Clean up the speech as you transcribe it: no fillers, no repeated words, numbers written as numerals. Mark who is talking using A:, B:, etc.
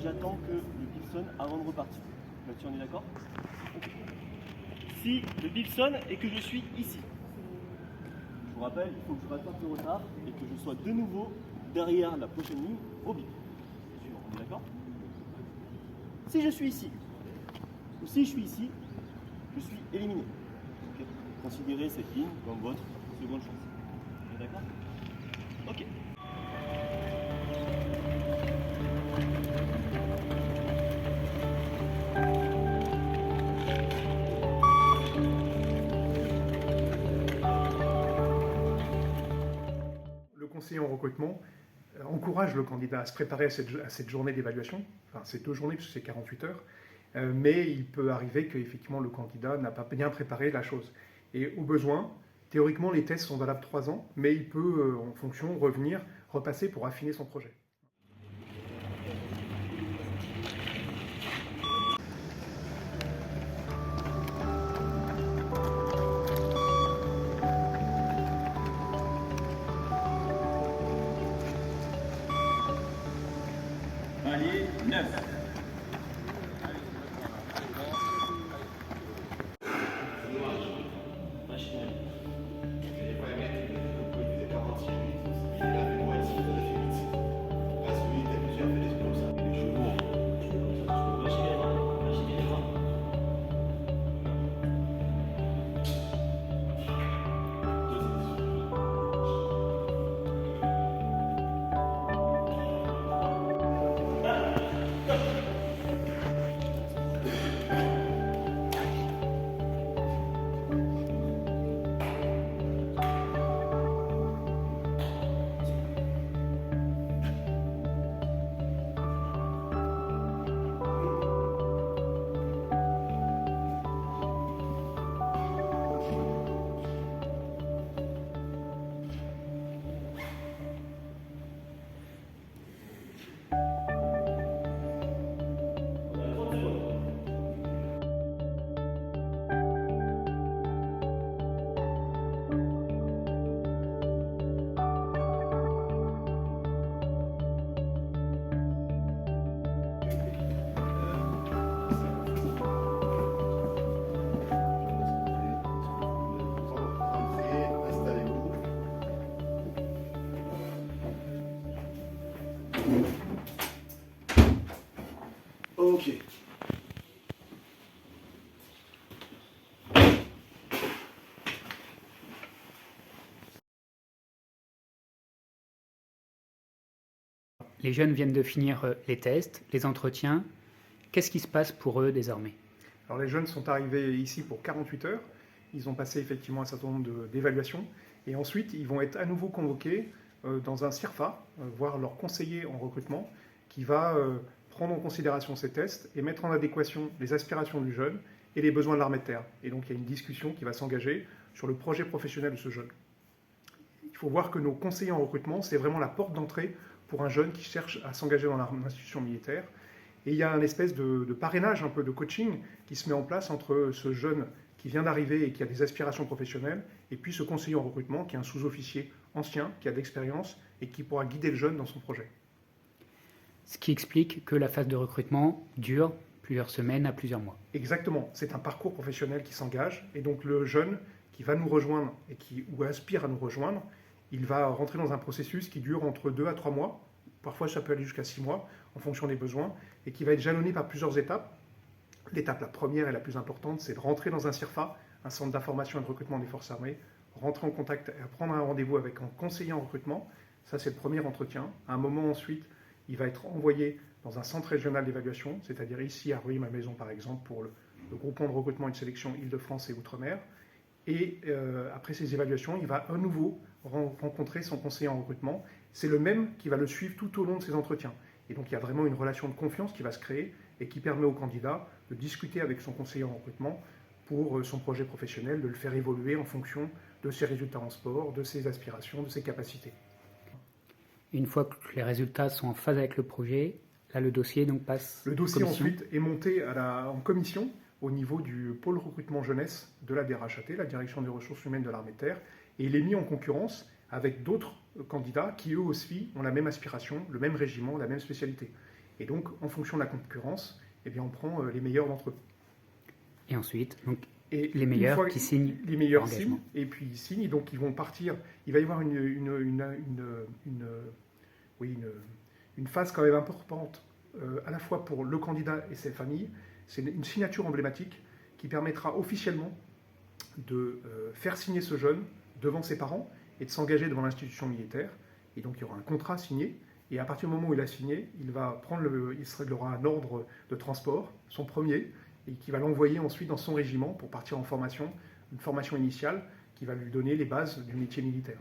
A: j'attends que le bip sonne avant de repartir. Là-dessus, on est d'accord? Ok. Si le bip sonne et que je suis ici, je vous rappelle, il faut que je rattrape le retard et que je sois de nouveau derrière la prochaine ligne au bip. On est d'accord? Si je suis ici, ou si je suis ici, je suis éliminé. Okay. Considérez cette ligne comme votre seconde chance. On est d'accord? Ok.
B: Le conseiller en recrutement encourage le candidat à se préparer à cette journée d'évaluation, enfin ces 2 journées parce que c'est 48 heures, mais il peut arriver qu'effectivement le candidat n'a pas bien préparé la chose. Et au besoin, théoriquement les tests sont valables 3 ans, mais il peut en fonction revenir, repasser pour affiner son projet.
C: Palier 9.
B: Ok.
D: Les jeunes viennent de finir les tests, les entretiens. Qu'est-ce qui se passe pour eux désormais?
B: Alors les jeunes sont arrivés ici pour 48 heures, ils ont passé effectivement un certain nombre d'évaluations, et ensuite ils vont être à nouveau convoqués dans un CIRFA, voir leur conseiller en recrutement, qui va prendre en considération ces tests et mettre en adéquation les aspirations du jeune et les besoins de l'armée de terre. Et donc il y a une discussion qui va s'engager sur le projet professionnel de ce jeune. Il faut voir que nos conseillers en recrutement, c'est vraiment la porte d'entrée pour un jeune qui cherche à s'engager dans l'institution militaire. Et il y a un espèce de parrainage, un peu de coaching qui se met en place entre ce jeune qui vient d'arriver et qui a des aspirations professionnelles, et puis ce conseiller en recrutement qui est un sous-officier ancien, qui a de l'expérience et qui pourra guider le jeune dans son projet.
D: Ce qui explique que la phase de recrutement dure plusieurs semaines à plusieurs mois.
B: Exactement, c'est un parcours professionnel qui s'engage, et donc le jeune qui va nous rejoindre ou aspire à nous rejoindre, il va rentrer dans un processus qui dure entre 2 à 3 mois, parfois ça peut aller jusqu'à 6 mois, en fonction des besoins, et qui va être jalonné par plusieurs étapes. L'étape la première et la plus importante, c'est de rentrer dans un CIRFA, un centre d'information et de recrutement des forces armées, rentrer en contact et prendre un rendez-vous avec un conseiller en recrutement. Ça, c'est le premier entretien. À un moment ensuite, il va être envoyé dans un centre régional d'évaluation, c'est-à-dire ici à Rueil-Malmaison par exemple, pour le groupement de recrutement et de sélection Île-de-France et Outre-mer. Et après ces évaluations, il va à nouveau rencontrer son conseiller en recrutement. C'est le même qui va le suivre tout au long de ces entretiens. Et donc il y a vraiment une relation de confiance qui va se créer et qui permet au candidat de discuter avec son conseiller en recrutement pour son projet professionnel, de le faire évoluer en fonction de ses résultats en sport, de ses aspirations, de ses capacités.
D: Une fois que les résultats sont en phase avec le projet, là le dossier donc passe.
B: Le dossier ensuite est monté en commission au niveau du pôle recrutement jeunesse de la DRHAT, la Direction des ressources humaines de l'armée de terre, et il est mis en concurrence avec d'autres candidats qui eux aussi ont la même aspiration, le même régiment, la même spécialité. Et donc, en fonction de la concurrence, eh bien, on prend les meilleurs d'entre eux.
D: Et ensuite, donc,
B: Et
D: les
B: une
D: meilleurs
B: fois-
D: qui signent
B: Les meilleurs
D: l'engagement.
B: signent, et puis ils signent, et donc ils vont partir. Il va y avoir une phase quand même importante, à la fois pour le candidat et ses familles. C'est une signature emblématique qui permettra officiellement de faire signer ce jeune devant ses parents et de s'engager devant l'institution militaire. Et donc il y aura un contrat signé. Et à partir du moment où il a signé, il aura un ordre de transport, son premier, et qui va l'envoyer ensuite dans son régiment pour partir en formation, une formation initiale qui va lui donner les bases du métier militaire.